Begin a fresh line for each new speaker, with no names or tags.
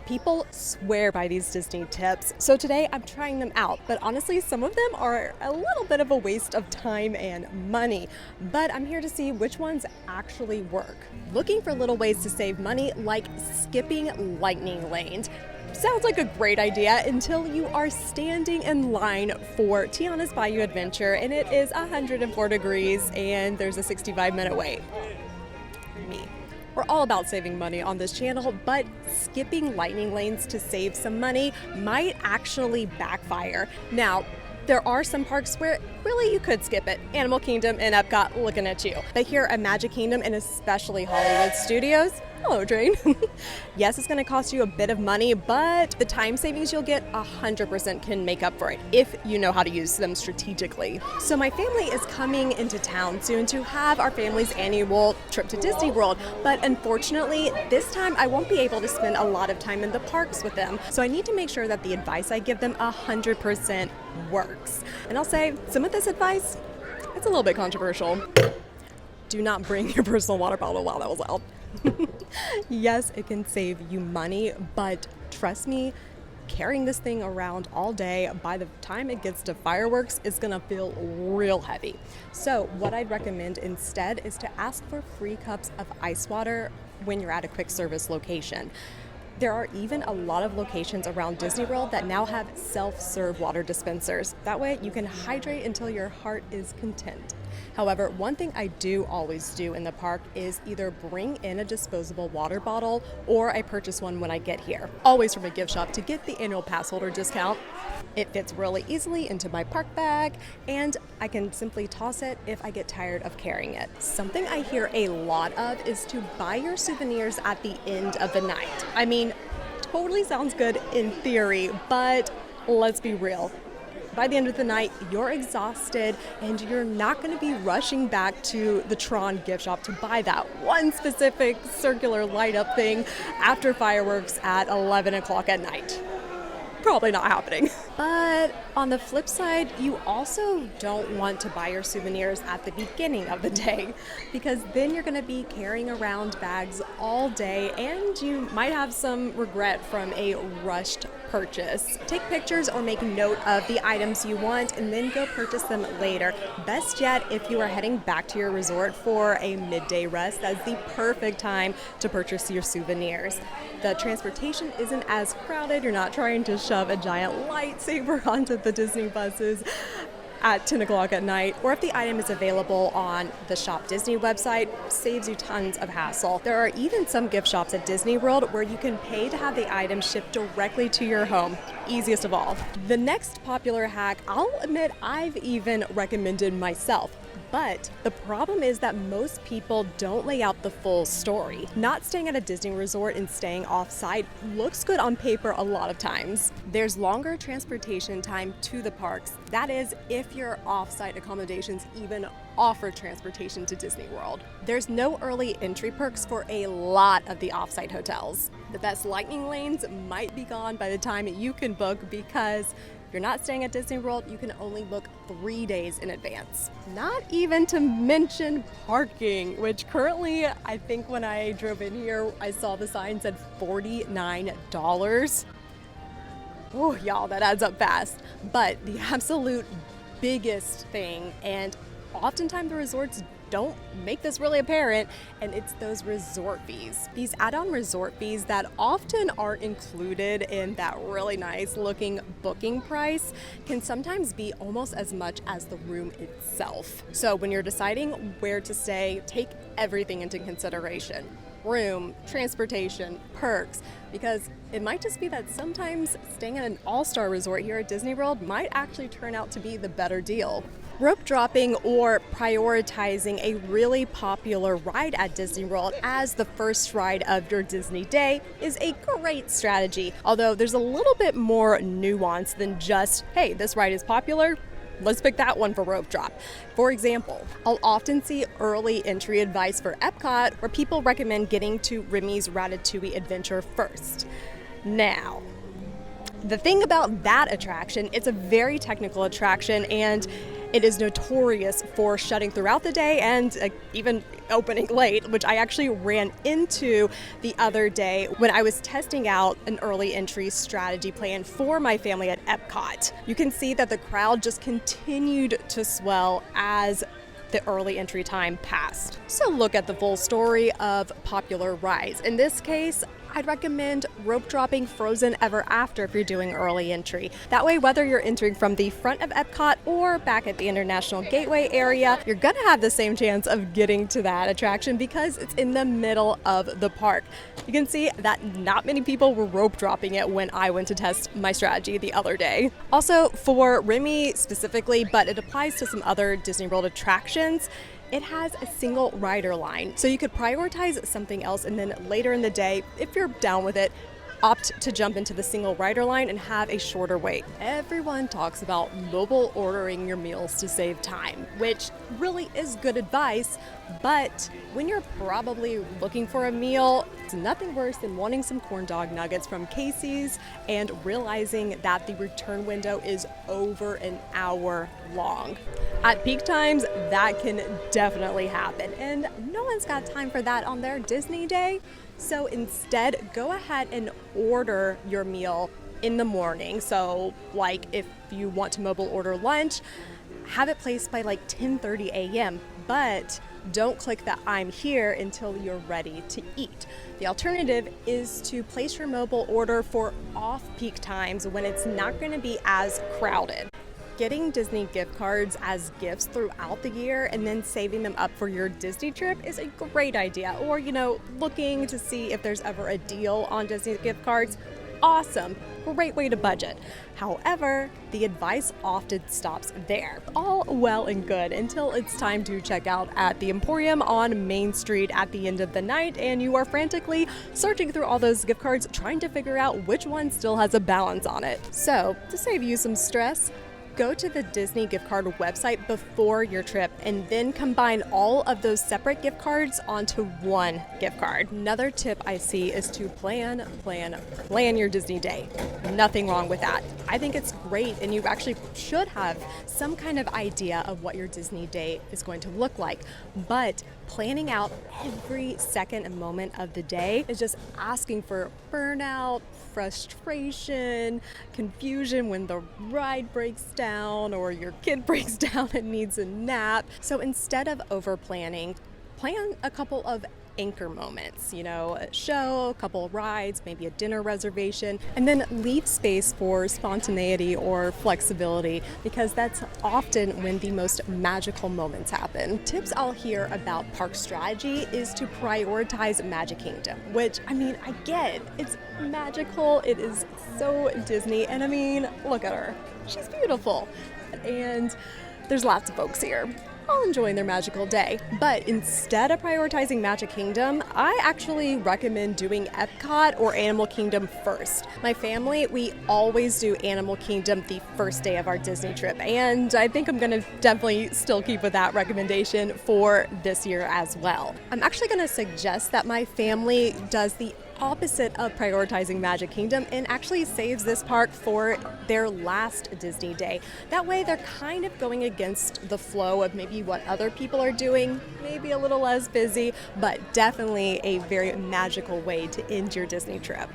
People swear by these Disney tips, so today I'm trying them out, but honestly some of them are a little bit of a waste of time and money, but I'm here to see which ones actually work. Looking for little ways to save money like skipping lightning lanes. Sounds like a great idea until you are standing in line for Tiana's Bayou Adventure and it is 104 degrees and there's a 65-minute wait. Me. We're all about saving money on this channel, but skipping lightning lanes to save some money might actually backfire. Now, there are some parks where really you could skip it. Animal Kingdom and Epcot looking at you. But here at Magic Kingdom and especially Hollywood Studios, hello train. Yes, it's going to cost you a bit of money, but the time savings you'll get 100% can make up for it if you know how to use them strategically. So my family is coming into town soon to have our family's annual trip to Disney World, but unfortunately this time I won't be able to spend a lot of time in the parks with them. So I need to make sure that the advice I give them 100% works. And I'll say some of this advice, it's a little bit controversial. Do not bring your personal water bottle. Wow, that was loud. Yes, it can save you money, but trust me, carrying this thing around all day, by the time it gets to fireworks, it's gonna feel real heavy. So what I'd recommend instead is to ask for free cups of ice water when you're at a quick service location. There are even a lot of locations around Disney World that now have self-serve water dispensers. That way you can hydrate until your heart is content. However, one thing I do always do in the park is either bring in a disposable water bottle or I purchase one when I get here, always from a gift shop to get the annual pass holder discount. It fits really easily into my park bag and I can simply toss it if I get tired of carrying it. Something I hear a lot of is to buy your souvenirs at the end of the night. I mean, totally sounds good in theory, but let's be real. By the end of the night, you're exhausted and you're not going to be rushing back to the Tron gift shop to buy that one specific circular light up thing after fireworks at 11 o'clock at night. Probably not happening. But on the flip side, you also don't want to buy your souvenirs at the beginning of the day because then you're going to be carrying around bags all day and you might have some regret from a rushed purchase. Take pictures or make note of the items you want and then go purchase them later. Best yet, if you are heading back to your resort for a midday rest, that's the perfect time to purchase your souvenirs. The transportation isn't as crowded. You're not trying to shove a giant lightsaber onto the Disney buses at 10 o'clock at night, or if the item is available on the Shop Disney website, saves you tons of hassle. There are even some gift shops at Disney World where you can pay to have the item shipped directly to your home. Easiest of all. The next popular hack, I'll admit I've even recommended myself. But the problem is that most people don't lay out the full story. Not staying at a Disney resort and staying off-site looks good on paper a lot of times. There's longer transportation time to the parks. That is, if your off-site accommodations even offer transportation to Disney World. There's no early entry perks for a lot of the off-site hotels. The best lightning lanes might be gone by the time you can book because if you're not staying at Disney World, you can only book 3 days in advance. Not even to mention parking, which currently, I think when I drove in here, I saw the sign said $49. Oh, y'all, that adds up fast. But the absolute biggest thing, and oftentimes the resorts don't make this really apparent, and it's those resort fees. These add-on resort fees that often aren't included in that really nice looking booking price can sometimes be almost as much as the room itself. So when you're deciding where to stay, take everything into consideration. Room, transportation, perks, because it might just be that sometimes staying at an all-star resort here at Disney World might actually turn out to be the better deal. Rope dropping or prioritizing a really popular ride at Disney World as the first ride of your Disney day is a great strategy. Although there's a little bit more nuance than just, hey, this ride is popular, let's pick that one for rope drop. For example, I'll often see early entry advice for Epcot where people recommend getting to Remy's Ratatouille adventure first. Now, the thing about that attraction, it's a very technical attraction and It is notorious for shutting throughout the day and even opening late, which I actually ran into the other day when I was testing out an early entry strategy plan for my family at Epcot. You can see that the crowd just continued to swell as the early entry time passed. So look at the full story of popular rides. In this case, I'd recommend rope dropping Frozen Ever After if you're doing early entry. That way, whether you're entering from the front of Epcot or back at the International Gateway area, you're gonna have the same chance of getting to that attraction because it's in the middle of the park. You can see that not many people were rope dropping it when I went to test my strategy the other day. Also, for Remy specifically, but it applies to some other Disney World attractions, it has a single rider line. So you could prioritize something else and then later in the day, if you're down with it, opt to jump into the single rider line and have a shorter wait. Everyone talks about mobile ordering your meals to save time, which really is good advice, but when you're probably looking for a meal, it's nothing worse than wanting some corn dog nuggets from Casey's and realizing that the return window is over an hour long. At peak times, that can definitely happen, and no one's got time for that on their Disney day. So instead, go ahead and order your meal in the morning. So like if you want to mobile order lunch, have it placed by like 10:30 a.m. But don't click the I'm here until you're ready to eat. The alternative is to place your mobile order for off-peak times when it's not going to be as crowded. Getting Disney gift cards as gifts throughout the year and then saving them up for your Disney trip is a great idea. Or, looking to see if there's ever a deal on Disney gift cards. Awesome, great way to budget. However, the advice often stops there. All well and good until it's time to check out at the Emporium on Main Street at the end of the night and you are frantically searching through all those gift cards trying to figure out which one still has a balance on it. So, to save you some stress, go to the Disney gift card website before your trip and then combine all of those separate gift cards onto one gift card. Another tip I see is to plan your Disney day. Nothing wrong with that. I think it's great and you actually should have some kind of idea of what your Disney day is going to look like. But planning out every second and moment of the day is just asking for burnout, frustration, confusion when the ride breaks down or your kid breaks down and needs a nap. So instead of over planning, plan a couple of anchor moments, a show, a couple of rides, maybe a dinner reservation, and then leave space for spontaneity or flexibility because that's often when the most magical moments happen. Tips I'll hear about park strategy is to prioritize Magic Kingdom, which, I get, it's magical, it is so Disney, and look at her, she's beautiful, and there's lots of folks here all enjoying their magical day. But instead of prioritizing Magic Kingdom, I actually recommend doing Epcot or Animal Kingdom first. My family, we always do Animal Kingdom the first day of our Disney trip, and I think I'm gonna definitely still keep with that recommendation for this year as well. I'm actually gonna suggest that my family does the opposite of prioritizing Magic Kingdom and actually saves this park for their last Disney day. That way they're kind of going against the flow of maybe what other people are doing, maybe a little less busy, but definitely a very magical way to end your Disney trip.